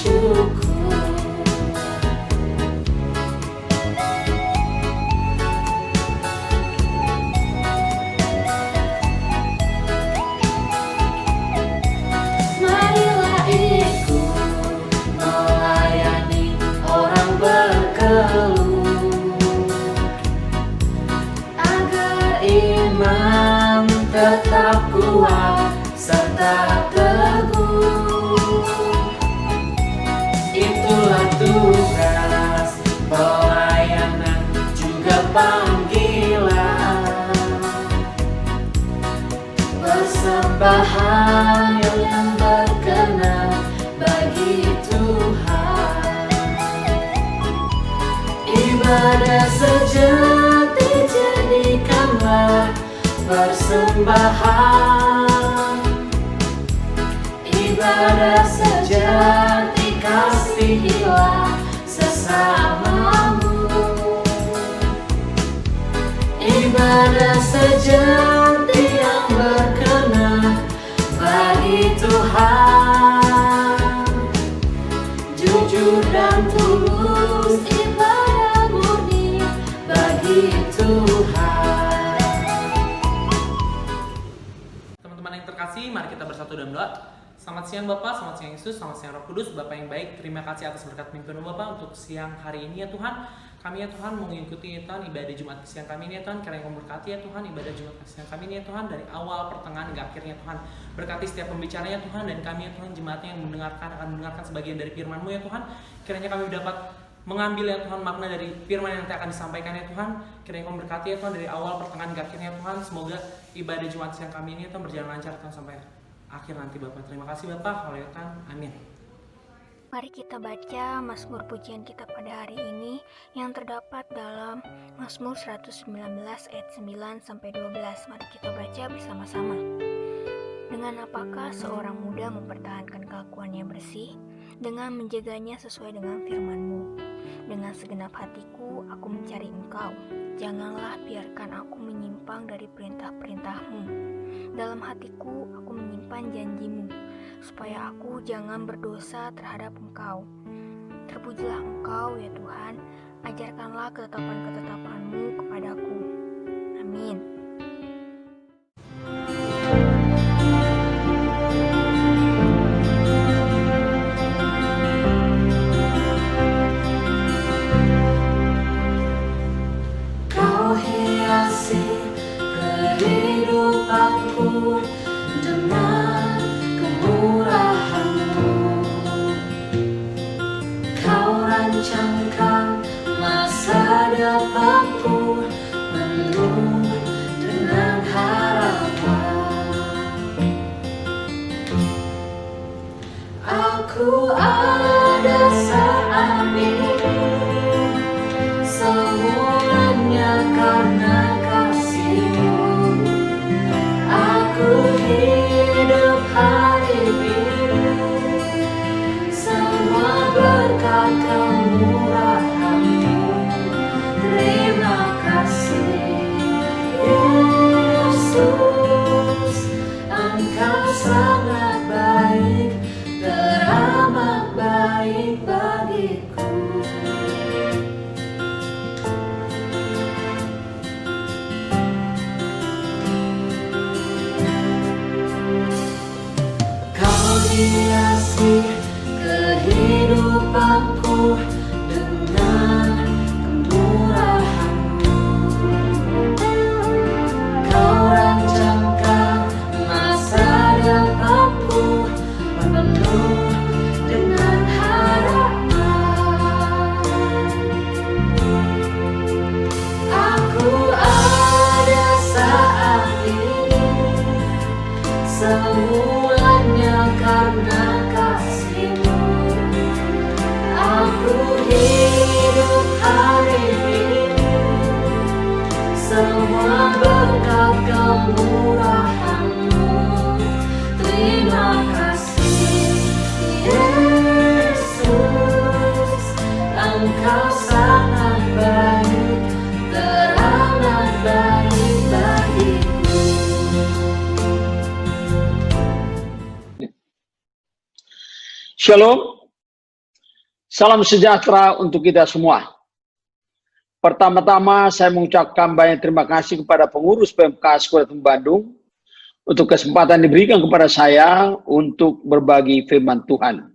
syukur. Marilah ikut melayani orang berkeluh, agar iman tetap kuat serta teguh. Itulah tugas pelayanan, juga panggilan. Persembahan yang berkenan bagi Tuhan. Ibadah sejati jadikanlah persembahan. Ibadah sejati kasihilah sesamamu. Ibadah sejati yang berkenan bagi Tuhan. Jujur dan tulus, ibadah murni bagi Tuhan. Teman-teman yang terkasih, mari kita bersatu dalam doa. Selamat siang Bapak, selamat siang Yesus, selamat siang Roh Kudus. Bapak yang baik, terima kasih atas berkat pimpin Bapak untuk siang hari ini ya Tuhan. Kami ya Tuhan mau mengikuti ya Tuhan ibadah Jumat siang kami ini ya Tuhan. Kiranya Engkau berkati ya Tuhan ibadah Jumat siang kami ini ya Tuhan, dari awal, pertengahan, hingga akhirnya Tuhan. Berkati setiap pembicaranya Tuhan, dan kami ya Tuhan jemaatnya yang akan mendengarkan sebagian dari firman-Mu ya Tuhan. Kiranya kami dapat mengambil ya Tuhan makna dari firman yang nanti akan disampaikan ya Tuhan. Kiranya Engkau berkati ya Tuhan dari awal, pertengahan, hingga akhirnya Tuhan. Semoga ibadah Jumat siang kami ini ya Tuhan berjalan lancar Tuhan sampai akhir nanti Bapak. Terima kasih Bapak. Haleluya. Amin. Mari kita baca Mazmur pujian kita pada hari ini yang terdapat dalam Mazmur 119 ayat 9 sampai 12. Mari kita baca bersama-sama. Dengan apakah seorang muda mempertahankan kelakuannya bersih, dengan menjaganya sesuai dengan firman-Mu. Dengan segenap hatiku aku mencari Engkau. Janganlah biarkan aku menyimpang dari perintah-perintah-Mu. Dalam hatiku aku menyimpan janji-Mu, supaya aku jangan berdosa terhadap Engkau. Terpujilah Engkau ya Tuhan, ajarkanlah ketetapan-ketetapan-Mu kepadaku. Amin. Kau hiasi kehidupanku dengan kemurahan-Mu. Kau rancangkan masa depanku penuh dengan harapan. Aku ada saat ini semuanya karena kasih-Mu. Aku hidup hari ini semua berkat kemurahan-Mu. Terima kasih Yesus, Engkau sangat baik, teramat baik bagiku. Kau hiasi kehidupanku dengan kemurahan-Mu. Kau rancangkan masa depanku penuh dengan harapan. Aku ada saat ini semuanya karena kasih-Mu. Aku hidup hari ini semua berkat kemurahan-Mu. Terima kasih Yesus, Engkau sangat baik, teramat baik bagiku. Shalom, Salam sejahtera untuk kita semua. Pertama-tama saya mengucapkan banyak terima kasih kepada pengurus PMK Sekolah Bandung untuk kesempatan diberikan kepada saya untuk berbagi firman Tuhan.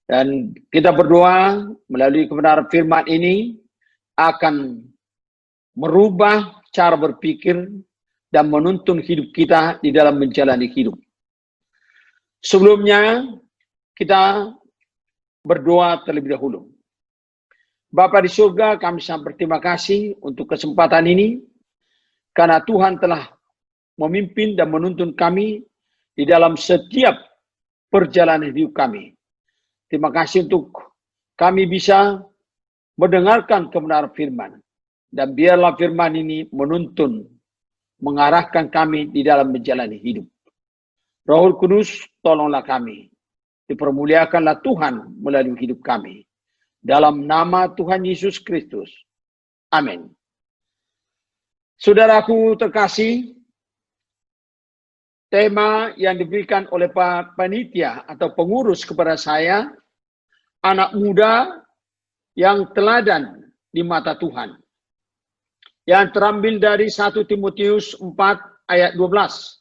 Dan kita berdoa melalui kebenaran firman ini akan merubah cara berpikir dan menuntun hidup kita di dalam menjalani hidup. Sebelumnya kita berdoa terlebih dahulu. Bapa di surga, kami sangat berterima kasih untuk kesempatan ini, karena Tuhan telah memimpin dan menuntun kami di dalam setiap perjalanan hidup kami. Terima kasih untuk kami bisa mendengarkan kebenaran firman. Dan biarlah firman ini menuntun, mengarahkan kami di dalam menjalani hidup. Roh Kudus, tolonglah kami. Dipermuliakanlah Tuhan melalui hidup kami. Dalam nama Tuhan Yesus Kristus. Amin. Saudaraku terkasih, tema yang diberikan oleh Pak Panitia atau pengurus kepada saya, anak muda yang teladan di mata Tuhan. Yang terambil dari 1 Timotius 4 ayat 12.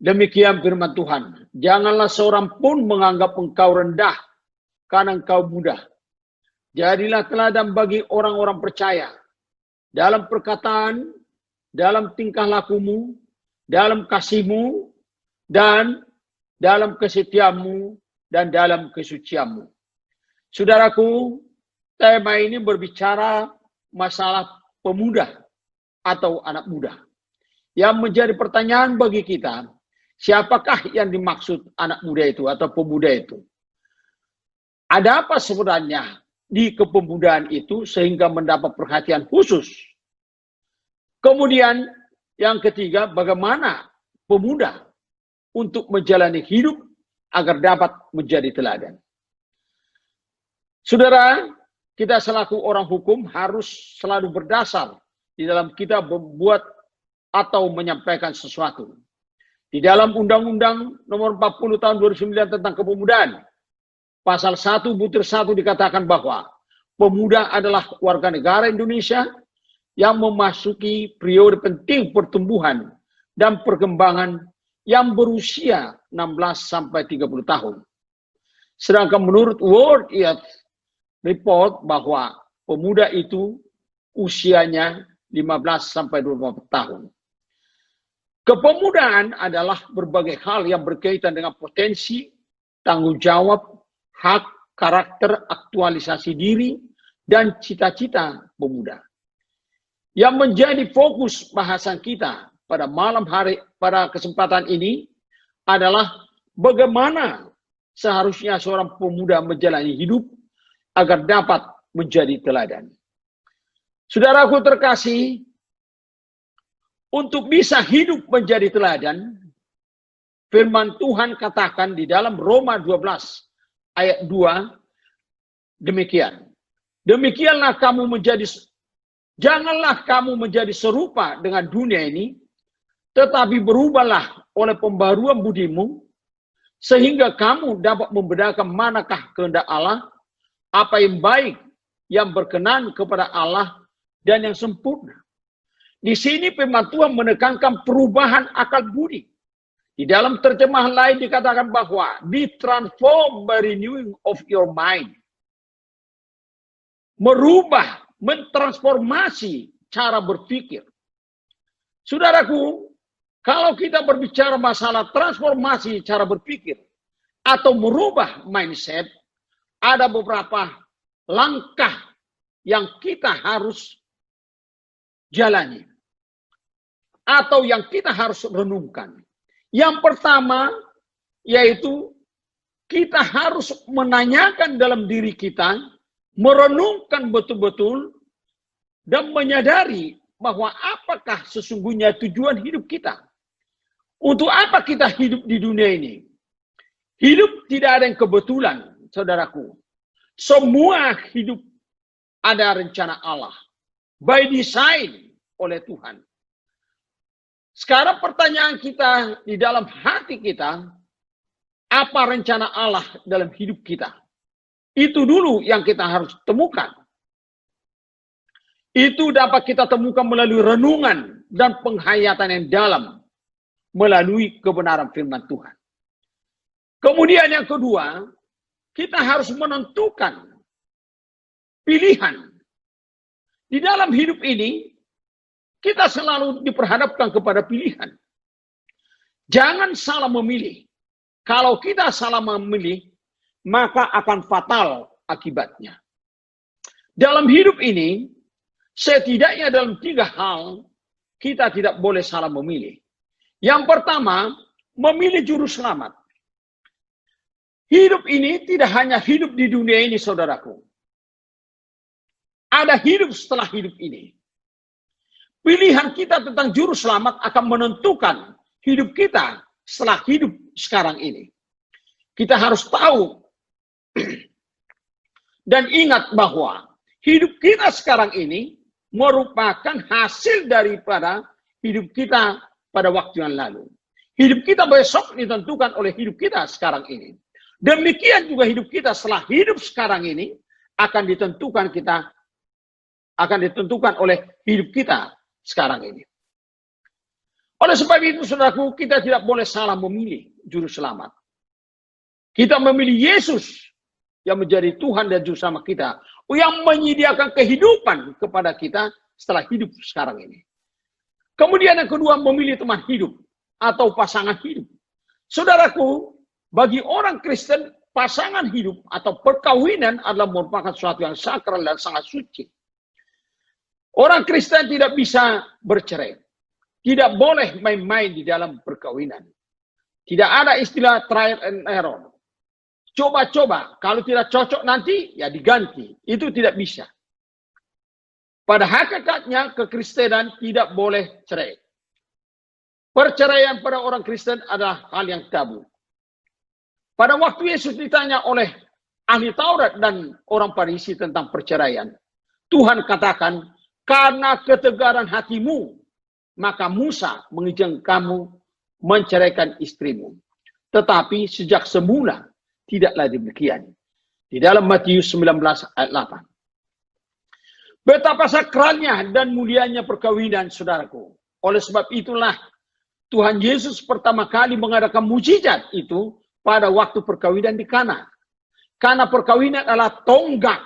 Demikian firman Tuhan, janganlah seorang pun menganggap engkau rendah karena engkau muda. Jadilah teladan bagi orang-orang percaya dalam perkataan, dalam tingkah lakumu, dalam kasihmu, dan dalam kesetiaanmu, dan dalam kesucianmu. Saudaraku, tema ini berbicara masalah pemuda atau anak muda. Yang menjadi pertanyaan bagi kita, siapakah yang dimaksud anak muda itu atau pemuda itu? Ada apa sebenarnya di kepemudaan itu sehingga mendapat perhatian khusus? Kemudian yang ketiga, bagaimana pemuda untuk menjalani hidup agar dapat menjadi teladan? Saudara, kita selaku orang hukum harus selalu berdasar di dalam kita membuat atau menyampaikan sesuatu. Di dalam Undang-Undang Nomor 40 Tahun 2009 tentang Kepemudaan, Pasal 1 butir 1 dikatakan bahwa pemuda adalah warga negara Indonesia yang memasuki periode penting pertumbuhan dan perkembangan yang berusia 16 sampai 30 tahun. Sedangkan menurut World Youth Report bahwa pemuda itu usianya 15 sampai 24 tahun. Kepemudaan adalah berbagai hal yang berkaitan dengan potensi, tanggung jawab, hak, karakter, aktualisasi diri, dan cita-cita pemuda. Yang menjadi fokus bahasan kita pada malam hari, pada kesempatan ini adalah bagaimana seharusnya seorang pemuda menjalani hidup agar dapat menjadi teladan. Saudaraku terkasih, untuk bisa hidup menjadi teladan, firman Tuhan katakan di dalam Roma 12 ayat 2, demikian. Demikianlah kamu menjadi, janganlah kamu menjadi serupa dengan dunia ini, tetapi berubahlah oleh pembaruan budimu, sehingga kamu dapat membedakan manakah kehendak Allah, apa yang baik, yang berkenan kepada Allah, dan yang sempurna. Di sini firman Tuhan menekankan perubahan akal budi. Di dalam terjemahan lain dikatakan bahwa be transformed by renewing of your mind. Merubah, mentransformasi cara berpikir. Saudaraku, kalau kita berbicara masalah transformasi cara berpikir atau merubah mindset, ada beberapa langkah yang kita harus jalani atau yang kita harus renungkan. Yang pertama yaitu kita harus menanyakan dalam diri kita, merenungkan betul-betul dan menyadari bahwa apakah sesungguhnya tujuan hidup kita. Untuk apa kita hidup di dunia ini? Hidup tidak ada yang kebetulan, saudaraku. Semua hidup ada rencana Allah. By design oleh Tuhan. Sekarang pertanyaan kita di dalam hati kita, apa rencana Allah dalam hidup kita? Itu dulu yang kita harus temukan. Itu dapat kita temukan melalui renungan dan penghayatan yang dalam melalui kebenaran firman Tuhan. Kemudian yang kedua, kita harus menentukan pilihan. Di dalam hidup ini, kita selalu diperhadapkan kepada pilihan. Jangan salah memilih. Kalau kita salah memilih, maka akan fatal akibatnya. Dalam hidup ini, setidaknya dalam 3 hal, kita tidak boleh salah memilih. Yang pertama, memilih juru selamat. Hidup ini tidak hanya hidup di dunia ini, saudaraku. Ada hidup setelah hidup ini. Pilihan kita tentang juru selamat akan menentukan hidup kita setelah hidup sekarang ini. Kita harus tahu dan ingat bahwa hidup kita sekarang ini merupakan hasil daripada hidup kita pada waktu yang lalu. Hidup kita besok ditentukan oleh hidup kita sekarang ini. Demikian juga hidup kita setelah hidup sekarang ini akan ditentukan oleh hidup kita sekarang ini. Oleh sebab itu, saudaraku, kita tidak boleh salah memilih juru selamat. Kita memilih Yesus yang menjadi Tuhan dan juru selamat kita, yang menyediakan kehidupan kepada kita setelah hidup sekarang ini. Kemudian yang kedua, memilih teman hidup atau pasangan hidup. Saudaraku, bagi orang Kristen, pasangan hidup atau perkawinan adalah merupakan sesuatu yang sakral dan sangat suci. Orang Kristen tidak bisa bercerai. Tidak boleh main-main di dalam perkawinan. Tidak ada istilah trial and error. Coba-coba, kalau tidak cocok nanti, ya diganti. Itu tidak bisa. Pada hakikatnya, kekristenan tidak boleh cerai. Perceraian pada orang Kristen adalah hal yang tabu. Pada waktu Yesus ditanya oleh ahli Taurat dan orang Farisi tentang perceraian, Tuhan katakan, karena ketegaran hatimu, maka Musa mengizinkan kamu menceraikan istrimu. Tetapi sejak semula, tidaklah demikian. Di dalam Matius 19 ayat 8. Betapa sakralnya dan mulianya perkawinan, saudaraku. Oleh sebab itulah, Tuhan Yesus pertama kali mengadakan mujizat itu pada waktu perkawinan di Kana. Karena perkawinan adalah tonggak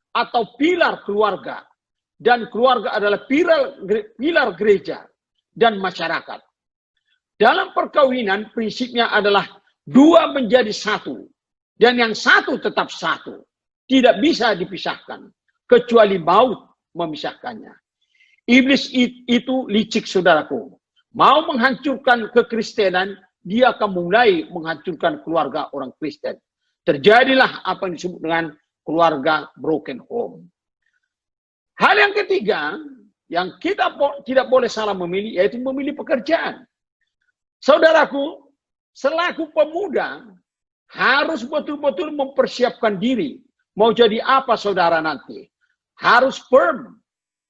atau pilar keluarga. Dan keluarga adalah pilar gereja dan masyarakat. Dalam perkawinan prinsipnya adalah 2 menjadi 1. Dan yang 1 tetap 1. Tidak bisa dipisahkan. Kecuali maut memisahkannya. Iblis itu licik, saudaraku. Mau menghancurkan kekristenan, dia akan mulai menghancurkan keluarga orang Kristen. Terjadilah apa yang disebut dengan keluarga broken home. Hal yang ketiga, yang kita tidak boleh salah memilih, yaitu memilih pekerjaan. Saudaraku, selaku pemuda, harus betul-betul mempersiapkan diri. Mau jadi apa saudara nanti? Harus firm.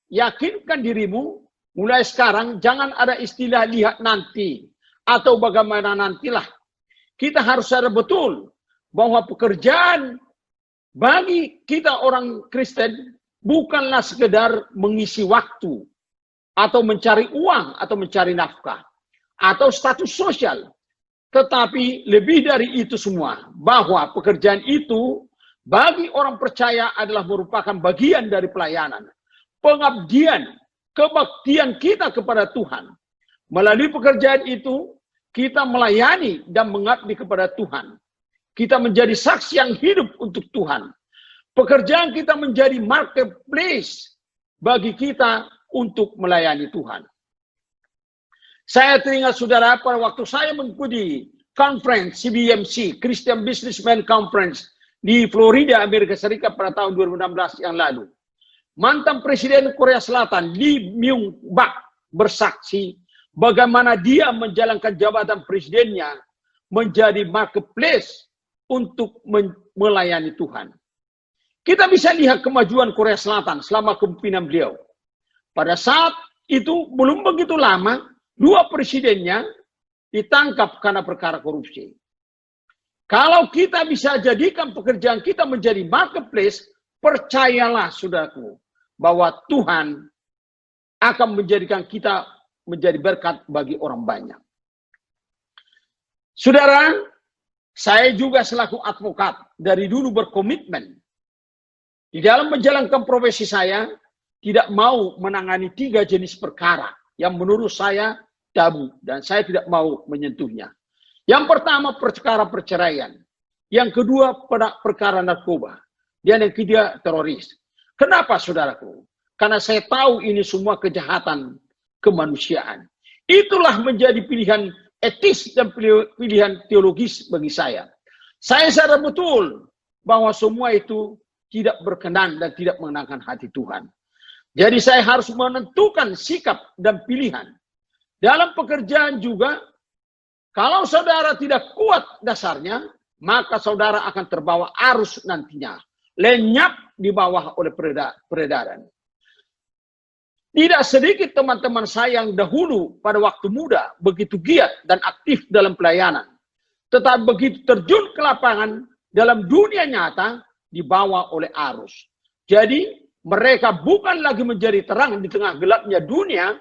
Yakinkan dirimu, mulai sekarang jangan ada istilah lihat nanti. Atau bagaimana nantilah. Kita harus sadar betul bahwa pekerjaan bagi kita orang Kristen bukanlah sekedar mengisi waktu atau mencari uang atau mencari nafkah atau status sosial. Tetapi lebih dari itu semua, bahwa pekerjaan itu bagi orang percaya adalah merupakan bagian dari pelayanan, pengabdian, kebaktian kita kepada Tuhan. Melalui pekerjaan itu, kita melayani dan mengabdi kepada Tuhan. Kita menjadi saksi yang hidup untuk Tuhan. Pekerjaan kita menjadi marketplace bagi kita untuk melayani Tuhan. Saya teringat, saudara, pada waktu saya mengikuti conference CBMC, Christian Businessman Conference di Florida, Amerika Serikat pada tahun 2016 yang lalu. Mantan Presiden Korea Selatan, Lee Myung-bak, bersaksi bagaimana dia menjalankan jabatan presidennya menjadi marketplace untuk melayani Tuhan. Kita bisa lihat kemajuan Korea Selatan selama kepemimpinan beliau. Pada saat itu belum begitu lama, 2 presidennya ditangkap karena perkara korupsi. Kalau kita bisa jadikan pekerjaan kita menjadi marketplace, percayalah saudaraku, bahwa Tuhan akan menjadikan kita menjadi berkat bagi orang banyak. Saudara, saya juga selaku advokat dari dulu berkomitmen di dalam menjalankan profesi saya tidak mau menangani 3 jenis perkara yang menurut saya tabu dan saya tidak mau menyentuhnya. Yang pertama perkara perceraian, yang kedua perkara narkoba, dan yang ketiga teroris. Kenapa saudaraku? Karena saya tahu ini semua kejahatan kemanusiaan. Itulah menjadi pilihan etis dan pilihan teologis bagi saya. Saya sadar betul bahwa semua itu tidak berkenan dan tidak mengenangkan hati Tuhan. Jadi saya harus menentukan sikap dan pilihan. Dalam pekerjaan juga, kalau saudara tidak kuat dasarnya, maka saudara akan terbawa arus nantinya. Lenyap di bawah oleh peredaran. Tidak sedikit teman-teman saya yang dahulu pada waktu muda begitu giat dan aktif dalam pelayanan. Tetapi begitu terjun ke lapangan dalam dunia nyata dibawa oleh arus. Jadi mereka bukan lagi menjadi terang di tengah gelapnya dunia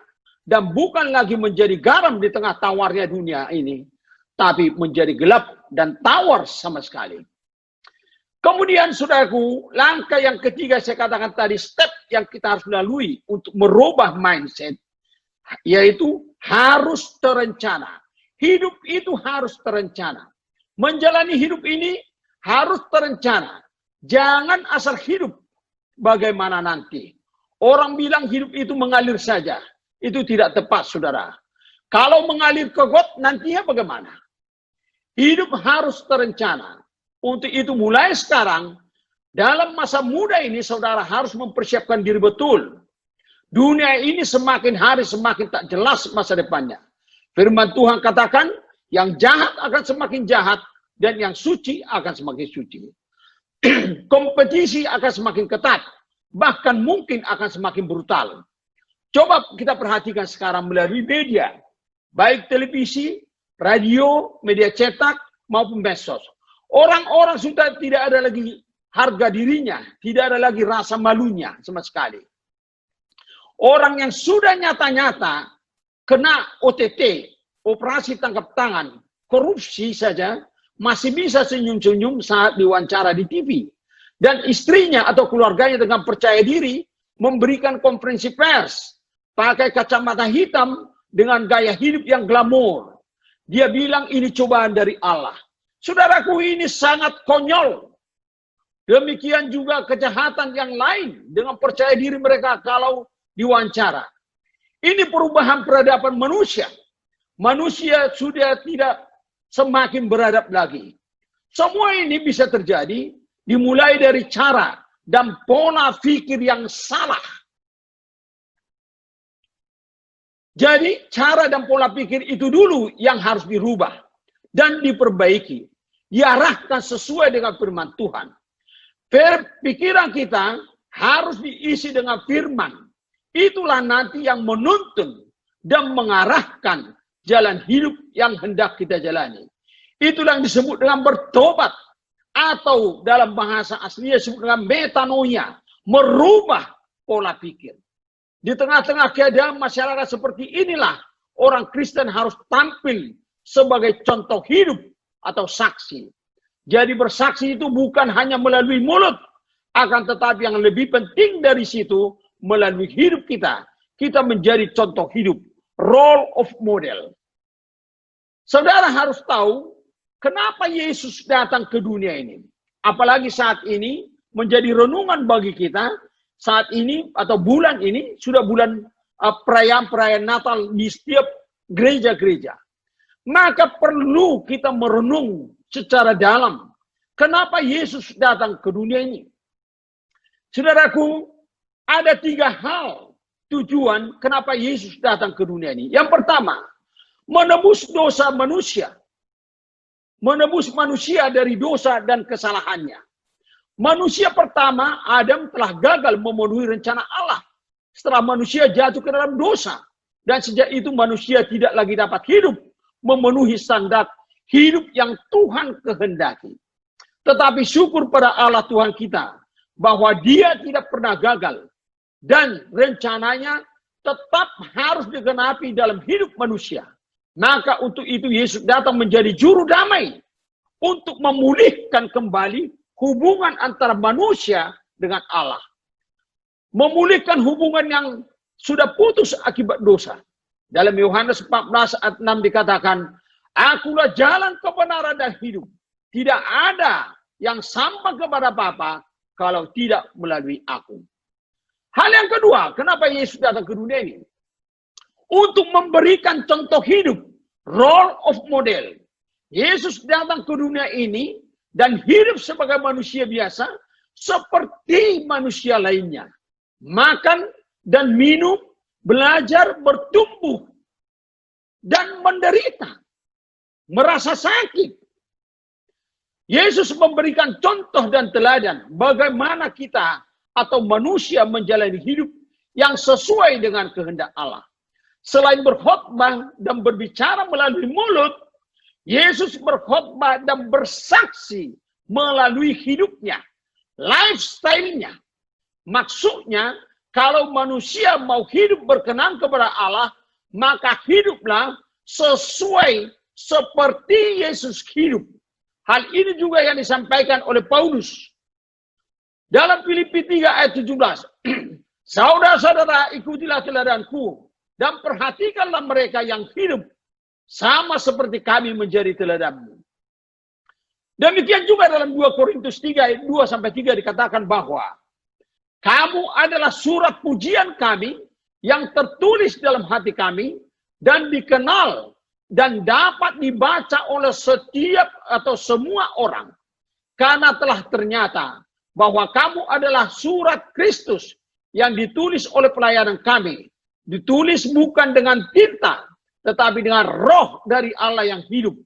dan bukan lagi menjadi garam di tengah tawarnya dunia ini, tapi menjadi gelap dan tawar sama sekali. Kemudian saudaraku, langkah yang ketiga saya katakan tadi, step yang kita harus lalui untuk merubah mindset, yaitu harus terencana. Hidup itu harus terencana. Menjalani hidup ini harus terencana. Jangan asal hidup bagaimana nanti. Orang bilang hidup itu mengalir saja. Itu tidak tepat, saudara. Kalau mengalir ke got, nantinya bagaimana? Hidup harus terencana. Untuk itu mulai sekarang, dalam masa muda ini, saudara harus mempersiapkan diri betul. Dunia ini semakin hari semakin tak jelas masa depannya. Firman Tuhan katakan, yang jahat akan semakin jahat, dan yang suci akan semakin suci. Kompetisi akan semakin ketat, bahkan mungkin akan semakin brutal. Coba kita perhatikan sekarang melalui media, baik televisi, radio, media cetak, maupun medsos. Orang-orang sudah tidak ada lagi harga dirinya, tidak ada lagi rasa malunya sama sekali. Orang yang sudah nyata-nyata kena OTT, operasi tangkap tangan, korupsi saja, masih bisa senyum-senyum saat diwawancara di TV. Dan istrinya atau keluarganya dengan percaya diri memberikan konferensi pers, pakai kacamata hitam dengan gaya hidup yang glamor. Dia bilang ini cobaan dari Allah. Saudaraku, ini sangat konyol. Demikian juga kejahatan yang lain dengan percaya diri mereka kalau diwawancara. Ini perubahan peradaban manusia. Manusia sudah tidak semakin beradab lagi. Semua ini bisa terjadi dimulai dari cara dan pola pikir yang salah. Jadi cara dan pola pikir itu dulu yang harus dirubah dan diperbaiki. Diarahkan sesuai dengan firman Tuhan. Pikiran kita harus diisi dengan firman. Itulah nanti yang menuntun dan mengarahkan jalan hidup yang hendak kita jalani. Itulah yang disebut dengan bertobat. Atau dalam bahasa aslinya disebut dengan metanoia. Merubah pola pikir. Di tengah-tengah keadaan masyarakat seperti inilah, orang Kristen harus tampil sebagai contoh hidup atau saksi. Jadi bersaksi itu bukan hanya melalui mulut, akan tetapi yang lebih penting dari situ, melalui hidup kita. Kita menjadi contoh hidup, role of model. Saudara harus tahu, kenapa Yesus datang ke dunia ini. Apalagi saat ini, menjadi renungan bagi kita, saat ini atau bulan ini, sudah bulan perayaan-perayaan Natal di setiap gereja-gereja. Maka perlu kita merenung secara dalam. Kenapa Yesus datang ke dunia ini? Saudaraku, ada 3 hal tujuan kenapa Yesus datang ke dunia ini. Yang pertama, menebus dosa manusia. Menebus manusia dari dosa dan kesalahannya. Manusia pertama, Adam, telah gagal memenuhi rencana Allah. Setelah manusia jatuh ke dalam dosa. Dan sejak itu manusia tidak lagi dapat hidup memenuhi standar hidup yang Tuhan kehendaki. Tetapi syukur pada Allah Tuhan kita bahwa Dia tidak pernah gagal dan rencananya tetap harus digenapi dalam hidup manusia. Maka untuk itu Yesus datang menjadi juru damai untuk memulihkan kembali hubungan antara manusia dengan Allah. Memulihkan hubungan yang sudah putus akibat dosa. Dalam Yohanes 14 ayat 6 dikatakan, "Akulah jalan kebenaran dan hidup. Tidak ada yang sampai kepada Bapa kalau tidak melalui aku." Hal yang kedua, kenapa Yesus datang ke dunia ini? Untuk memberikan contoh hidup, role of model. Yesus datang ke dunia ini dan hidup sebagai manusia biasa seperti manusia lainnya. Makan dan minum, belajar, bertumbuh, dan menderita. Merasa sakit. Yesus memberikan contoh dan teladan bagaimana kita atau manusia menjalani hidup yang sesuai dengan kehendak Allah. Selain berkhotbah dan berbicara melalui mulut, Yesus berkhotbah dan bersaksi melalui hidupnya, lifestyle-nya. Maksudnya, kalau manusia mau hidup berkenan kepada Allah, maka hiduplah sesuai seperti Yesus hidup. Hal ini juga yang disampaikan oleh Paulus dalam Filipi 3 ayat 17. "Saudara-saudara, ikutilah teladanku dan perhatikanlah mereka yang hidup sama seperti kami menjadi teladanmu." Demikian juga dalam 2 Korintus 3 ayat 2-3 dikatakan bahwa kamu adalah surat pujian kami yang tertulis dalam hati kami dan dikenal dan dapat dibaca oleh setiap atau semua orang. Karena telah ternyata bahwa kamu adalah surat Kristus yang ditulis oleh pelayanan kami. Ditulis bukan dengan tinta, tetapi dengan roh dari Allah yang hidup.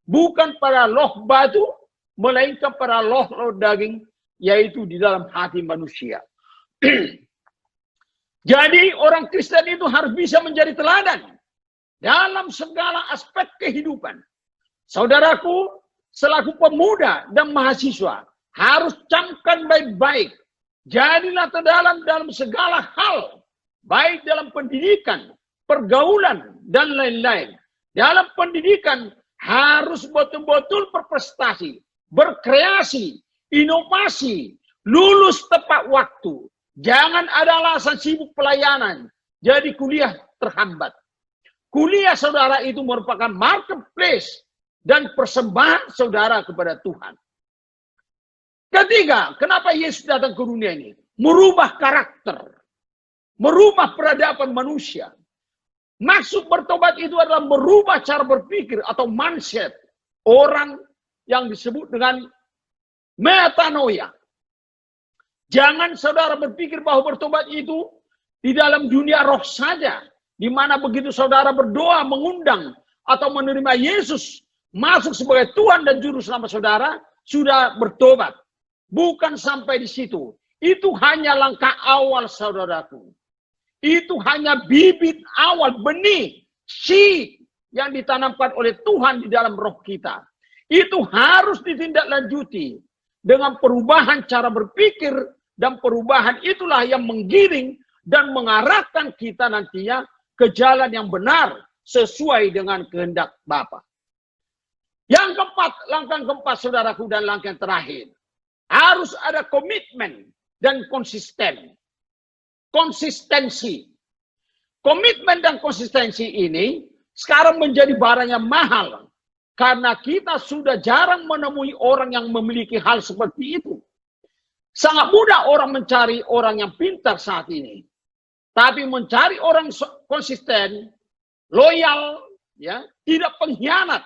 Bukan pada loh batu, melainkan pada loh daging, yaitu di dalam hati manusia. Jadi orang Kristen itu harus bisa menjadi teladan dalam segala aspek kehidupan. Saudaraku, selaku pemuda dan mahasiswa, harus camkan baik-baik. Jadilah terdalam dalam segala hal, baik dalam pendidikan, pergaulan, dan lain-lain. Dalam pendidikan harus betul-betul berprestasi, berkreasi, inovasi, lulus tepat waktu. Jangan ada alasan sibuk pelayanan, jadi kuliah terhambat. Kuliah saudara itu merupakan marketplace dan persembahan saudara kepada Tuhan. Ketiga, kenapa Yesus datang ke dunia ini? Merubah karakter, merubah peradaban manusia. Maksud bertobat itu adalah merubah cara berpikir atau mindset orang yang disebut dengan metanoia. Jangan saudara berpikir bahwa bertobat itu di dalam dunia roh saja, di mana begitu saudara berdoa, mengundang atau menerima Yesus masuk sebagai Tuhan dan Juru Selamat saudara, sudah bertobat. Bukan sampai di situ. Itu hanya langkah awal saudaraku. Itu hanya bibit awal, benih, seed yang ditanamkan oleh Tuhan di dalam roh kita. Itu harus ditindaklanjuti dengan perubahan cara berpikir, dan perubahan itulah yang menggiring dan mengarahkan kita nantinya ke jalan yang benar sesuai dengan kehendak Bapa. Yang keempat, langkah keempat saudaraku dan langkah yang terakhir, harus ada komitmen dan konsistensi. Komitmen dan konsistensi ini sekarang menjadi barang yang mahal karena kita sudah jarang menemui orang yang memiliki hal seperti itu. Sangat mudah orang mencari orang yang pintar saat ini. Tapi mencari orang konsisten, loyal, ya, tidak pengkhianat,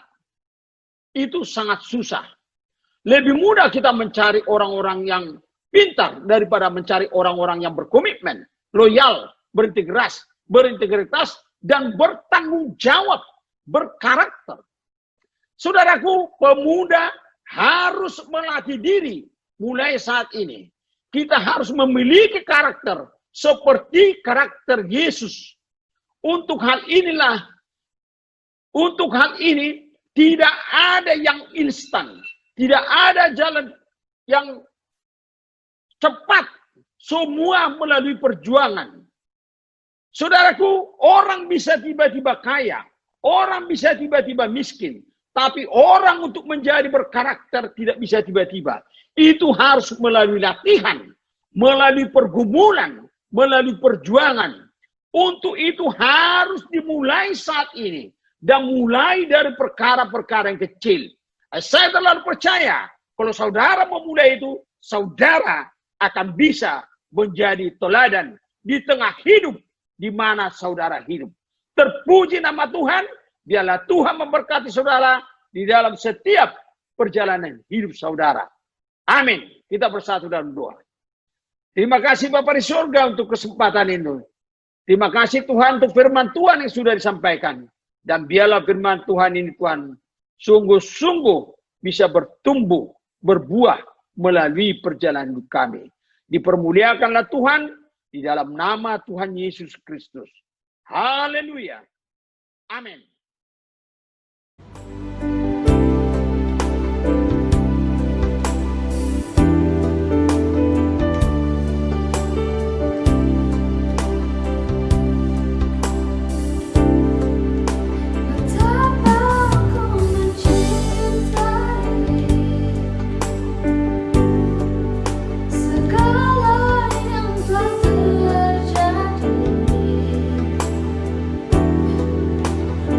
itu sangat susah. Lebih mudah kita mencari orang-orang yang pintar daripada mencari orang-orang yang berkomitmen, loyal, berintegritas, dan bertanggung jawab, berkarakter. Saudaraku, pemuda harus melatih diri mulai saat ini. Kita harus memiliki karakter seperti karakter Yesus. Untuk hal ini Tidak ada yang instan. Tidak ada jalan yang cepat. Semua melalui perjuangan. Saudaraku, orang bisa tiba-tiba kaya. Orang bisa tiba-tiba miskin. Tapi orang untuk menjadi berkarakter tidak bisa tiba-tiba. Itu harus melalui latihan, melalui pergumulan, melalui perjuangan. Untuk itu harus dimulai saat ini. Dan mulai dari perkara-perkara yang kecil. Saya terlalu percaya, kalau saudara memulai itu, saudara akan bisa menjadi teladan di tengah hidup di mana saudara hidup. Terpuji nama Tuhan, biarlah Tuhan memberkati saudara di dalam setiap perjalanan hidup saudara. Amin. Kita bersatu dalam doa. Terima kasih Bapak di surga untuk kesempatan ini. Terima kasih Tuhan untuk firman Tuhan yang sudah disampaikan. Dan biarlah firman Tuhan ini Tuhan sungguh-sungguh bisa bertumbuh, berbuah melalui perjalanan hidup kami. Dipermuliakanlah Tuhan di dalam nama Tuhan Yesus Kristus. Haleluya. Amin. Betapa ku mencintai segala yang telah terjadi.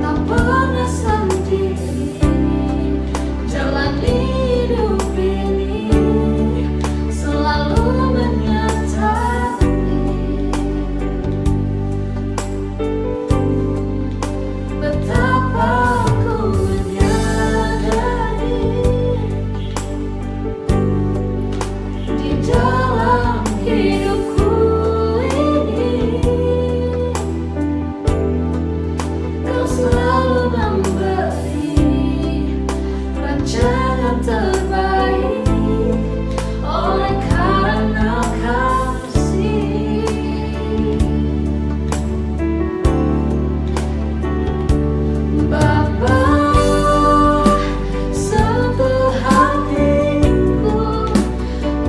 Tak pernah sendiri jalan hidup ini, selalu menyertai. Betapa ku menyadari di dalam hidupku ini, Kau selalu memberi rancangan terbaik oleh karena kasih. Bapa, sentuh hatiku,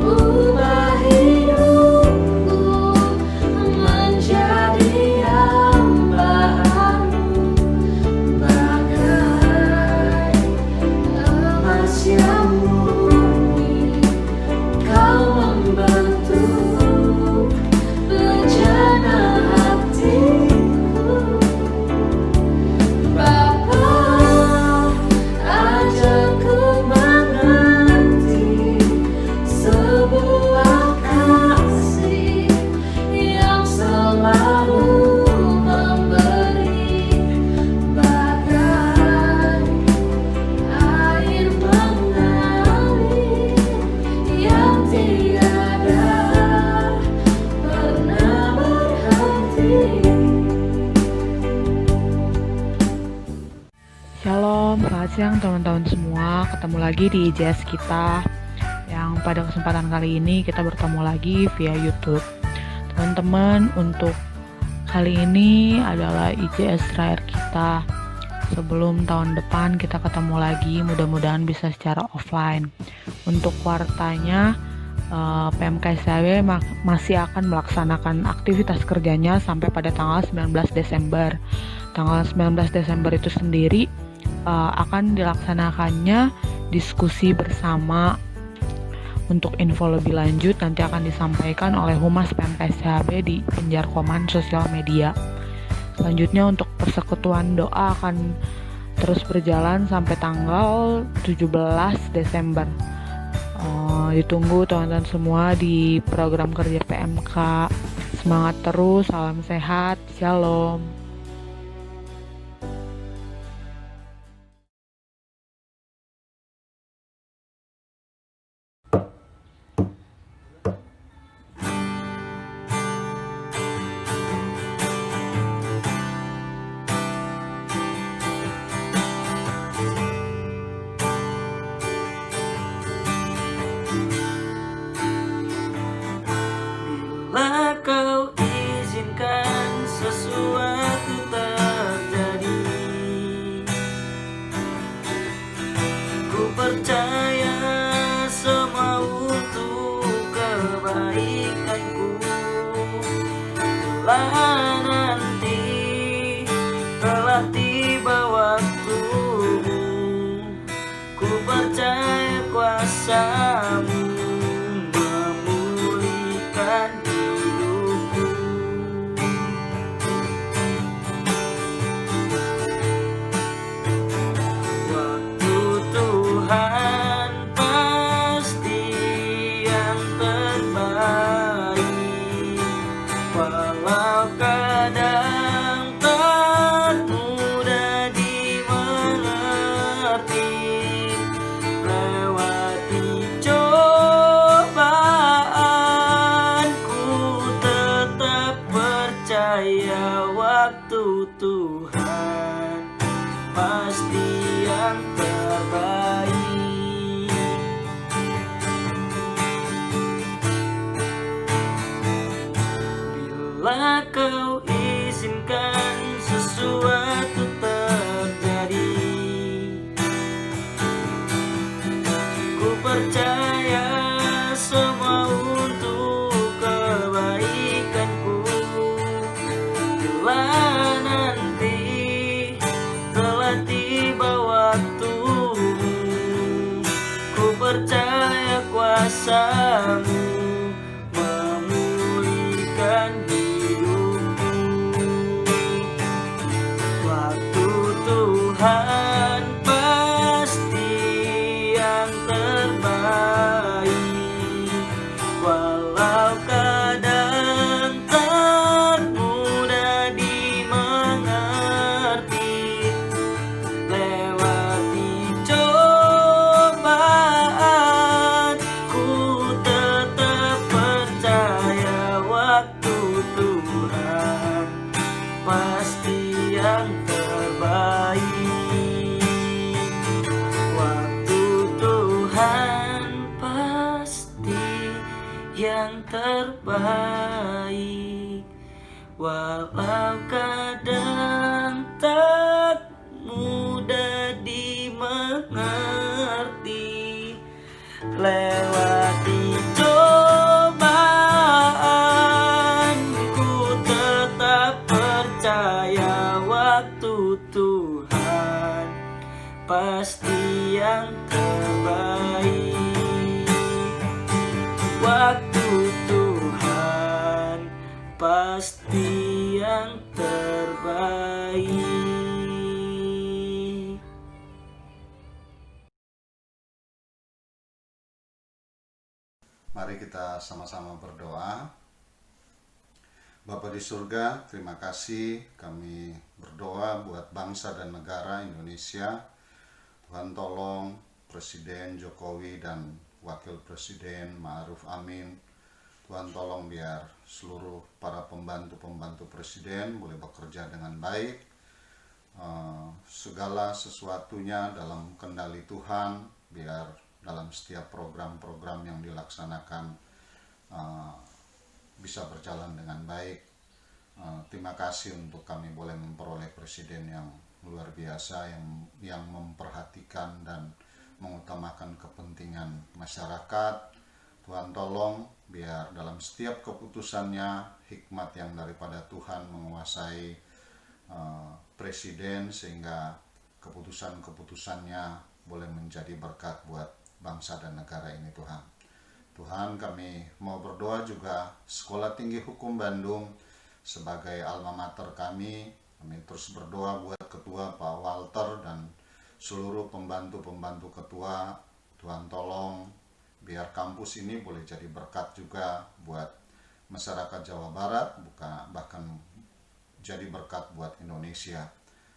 ubah hidupku menjadi yang baru, bagai emas yang murni. Kau membentuk rencana hatiku. Bapa, ajarku mengerti sebuah kasih yang selalu memberi, bagai air mengalir yang tiada pernah berhenti. Shalom, selamat siang teman-teman semua. Ketemu lagi di IJS kita. Yang pada kesempatan kali ini kita bertemu lagi via YouTube. Teman-teman, untuk kali ini adalah IJS terakhir kita. Sebelum tahun depan kita ketemu lagi, mudah-mudahan bisa secara offline. Untuk kuartanya, PMKSIW masih akan melaksanakan aktivitas kerjanya sampai pada tanggal 19 Desember. Tanggal 19 Desember itu sendiri akan dilaksanakannya diskusi bersama. Untuk info lebih lanjut nanti akan disampaikan oleh Humas PMKSIW di Penjarkoman Sosial Media. Selanjutnya untuk persekutuan doa akan terus berjalan sampai tanggal 17 Desember. Ditunggu teman-teman semua di program kerja PMK. Semangat terus, salam sehat, shalom. Bila kau izinkan sesuatu kebaikanku. Bila nanti telah tiba waktumu, ku percaya kuasa-Mu memulihkan hidupku. Waktu Tuhan pasti yang terbaik, walau kadang tak mudah dimengerti. Lewati cobaan, ku tetap percaya waktu Tuhan pasti yang terbaik. Bila Kau izinkan sesuatu terjadi, ku percaya semua untuk kebaikanku. Bila nanti telah tiba waktumu, ku percaya kuasa-Mu memulihkan hidupku. Waktu Tuhan pasti yang terbaik, walau kadang tak mudah dimengerti. Lewati cobaan, ku tetap percaya waktu Tuhan pasti yang terbaik. Waktu Tuhan pasti yang terbaik, walau kadang tak mudah dimengerti. Lewati cobaan, ku tetap percaya waktu Tuhan pasti yang terbaik. Waktu Tuhan pasti yang terbaik. Mari kita sama-sama berdoa. Bapa di surga, terima kasih kami berdoa buat bangsa dan negara Indonesia. Tuhan tolong Presiden Jokowi dan Wakil Presiden Ma'ruf Amin. Tuhan tolong biar seluruh para pembantu-pembantu Presiden boleh bekerja dengan baik. Segala sesuatunya dalam kendali Tuhan, biar dalam setiap program-program yang dilaksanakan bisa berjalan dengan baik. Terima kasih untuk kami boleh memperoleh presiden yang luar biasa, yang memperhatikan dan mengutamakan kepentingan masyarakat. Tuhan tolong biar dalam setiap keputusannya hikmat yang daripada Tuhan menguasai presiden, sehingga keputusan-keputusannya boleh menjadi berkat buat bangsa dan negara ini. Tuhan, kami mau berdoa juga Sekolah Tinggi Hukum Bandung sebagai alma mater kami. Kami terus berdoa buat Ketua Pak Walter dan seluruh pembantu-pembantu Ketua. Tuhan tolong biar kampus ini boleh jadi berkat juga buat masyarakat Jawa Barat, bahkan jadi berkat buat Indonesia.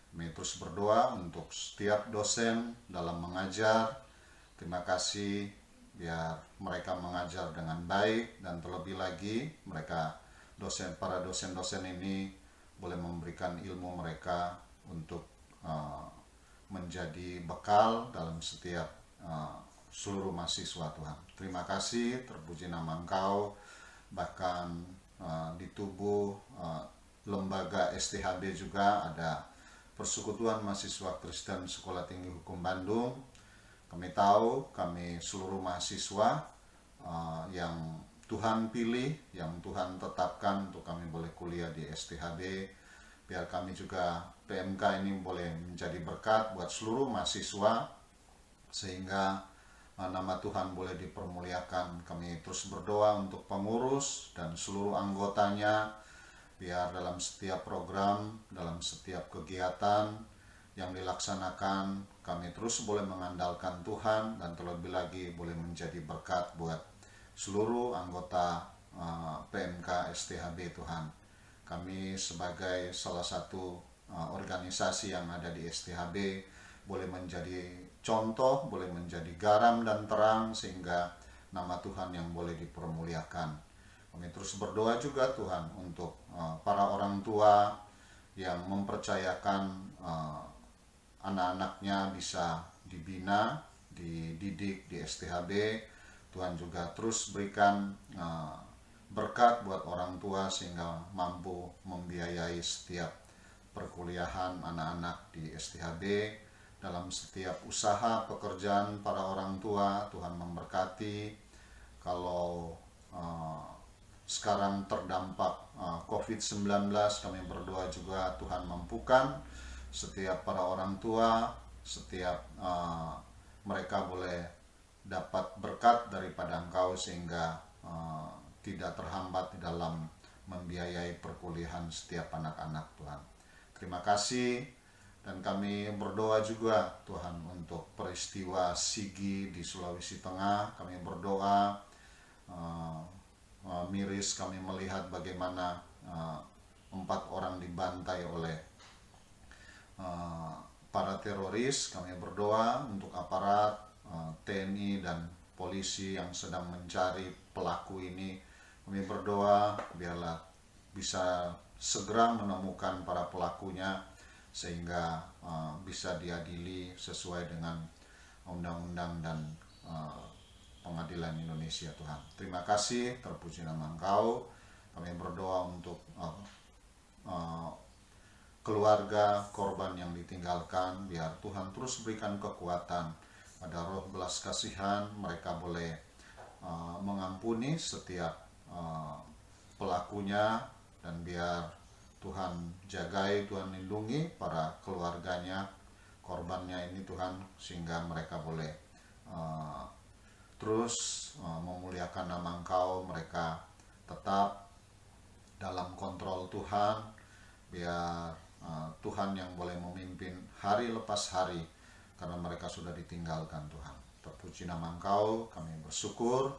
Kami terus berdoa untuk setiap dosen dalam mengajar. Terima kasih biar mereka mengajar dengan baik, dan terlebih lagi mereka para dosen-dosen ini boleh memberikan ilmu mereka untuk menjadi bekal dalam setiap seluruh mahasiswa. Tuhan, terima kasih, terpuji nama Engkau. Bahkan di tubuh lembaga STHB juga ada Persekutuan Mahasiswa Kristen Sekolah Tinggi Hukum Bandung. Kami tahu, kami seluruh mahasiswa yang Tuhan pilih, yang Tuhan tetapkan untuk kami boleh kuliah di STHB. Biar kami juga PMK ini boleh menjadi berkat buat seluruh mahasiswa, sehingga nama Tuhan boleh dipermuliakan. Kami terus berdoa untuk pengurus dan seluruh anggotanya, biar dalam setiap program, dalam setiap kegiatan yang dilaksanakan, kami terus boleh mengandalkan Tuhan dan terlebih lagi boleh menjadi berkat buat seluruh anggota PMK STHB Tuhan. Kami sebagai salah satu organisasi yang ada di STHB boleh menjadi contoh, boleh menjadi garam dan terang, sehingga nama Tuhan yang boleh dipermuliakan. Kami terus berdoa juga Tuhan untuk para orang tua yang mempercayakan anak-anaknya bisa dibina, dididik di STHB. Tuhan juga terus berikan berkat buat orang tua sehingga mampu membiayai setiap perkuliahan anak-anak di STHB. Dalam setiap usaha pekerjaan para orang tua, Tuhan memberkati. Kalau sekarang terdampak COVID-19, kami berdoa juga Tuhan mampukan setiap para orang tua, setiap mereka boleh dapat berkat daripada Engkau, sehingga tidak terhambat di dalam membiayai perkuliahan setiap anak-anak Tuhan. Terima kasih, dan kami berdoa juga Tuhan untuk peristiwa Sigi di Sulawesi Tengah. Kami berdoa, miris kami melihat bagaimana 4 orang dibantai oleh para teroris. Kami berdoa untuk aparat TNI dan polisi yang sedang mencari pelaku ini. Kami berdoa biarlah bisa segera menemukan para pelakunya, sehingga bisa diadili sesuai dengan undang-undang dan pengadilan Indonesia Tuhan. Terima kasih, terpuji nama Engkau. Kami berdoa untuk keluarga korban yang ditinggalkan, biar Tuhan terus berikan kekuatan pada roh belas kasihan, mereka boleh mengampuni setiap pelakunya, dan biar Tuhan jagai, Tuhan lindungi para keluarganya, korbannya ini Tuhan, sehingga mereka boleh terus memuliakan nama Engkau. Mereka tetap dalam kontrol Tuhan, biar Tuhan yang boleh memimpin hari lepas hari, karena mereka sudah ditinggalkan Tuhan. Terpuji nama Engkau, kami bersyukur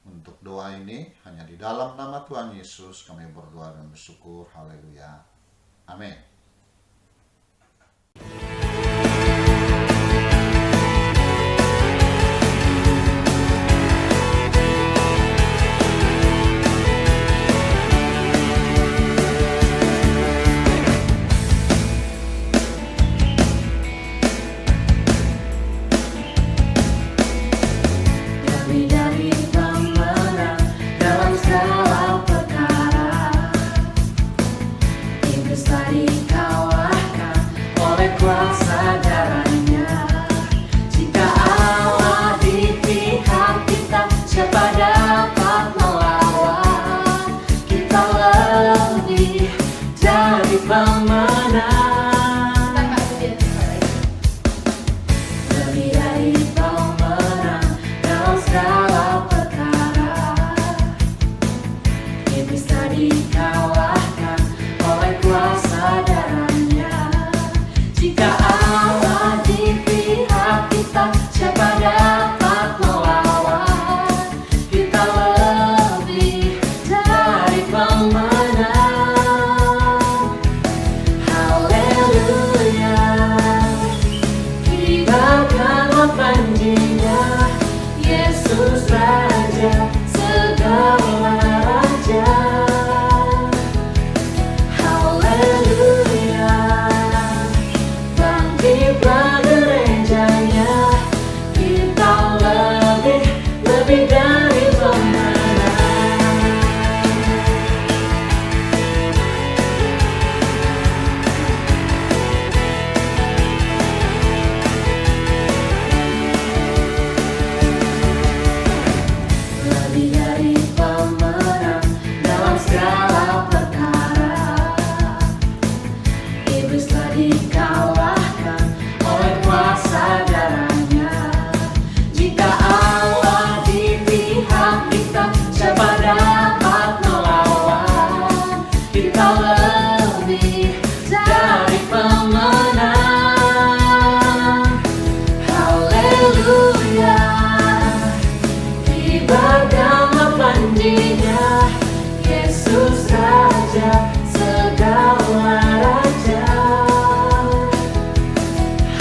untuk doa ini. Hanya di dalam nama Tuhan Yesus kami berdoa dan bersyukur. Haleluya. Amin. Kami dari pemenang dalam segala perkara. Iblis tak dikalahkan oleh kuasa darahnya. Jika Allah di pihak kita, siapa dapat melawan? Kita lebih dari pemenang. Lebih dari pemenang dalam segala perkara. Iblis tak dikalahkan oleh kuasa darahnya. Jika Allah di pihak kita, siapa dapat melawan? Kita lebih dari pemenang. Haleluya. Kibarkanlah panjinya, Yesus Raja segala raja. Haleluya. Bangkitlah gerejanya, kita lebih dari pemenang. Lebih kibarkanlah panjinya, Yesus Raja segala raja.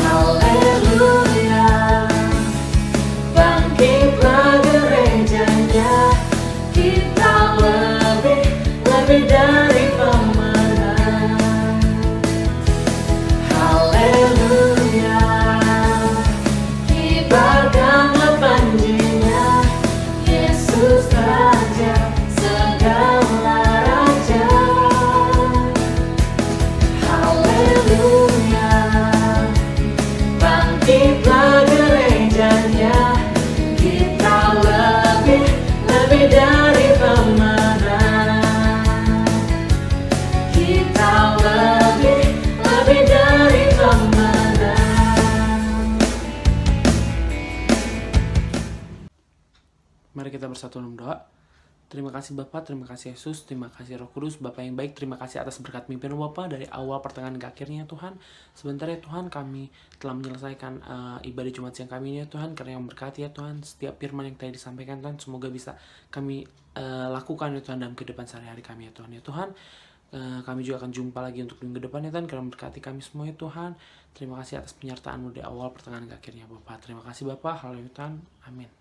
Haleluya, bangkitlah gerejanya, kita lebih dari pemenang. Haleluya, kibarkanlah panjinya, Yesus Raja segala raja. Haleluya, bangkitlah gerejanya, kita lebih dari pemenang. Kita lebih dari pemenang. Mari kita bersatu dalam doa. Terima kasih Bapa, terima kasih Yesus, terima kasih Roh Kudus, Bapa yang baik, terima kasih atas berkat mimpinan Bapa dari awal pertengahan ke akhirnya Tuhan. Sebentar ya Tuhan, kami telah menyelesaikan ibadah Jumat siang kami ini ya Tuhan, karena yang berkati ya Tuhan, setiap firman yang tadi disampaikan Tuhan, semoga bisa kami lakukan ya Tuhan dalam kehidupan sehari-hari kami ya Tuhan. Ya Tuhan, kami juga akan jumpa lagi untuk minggu depan ya Tuhan, karena berkati kami semua ya Tuhan. Terima kasih atas penyertaan-Mu dari awal pertengahan ke akhirnya Bapa. Terima kasih Bapa, haleluya Tuhan, amin.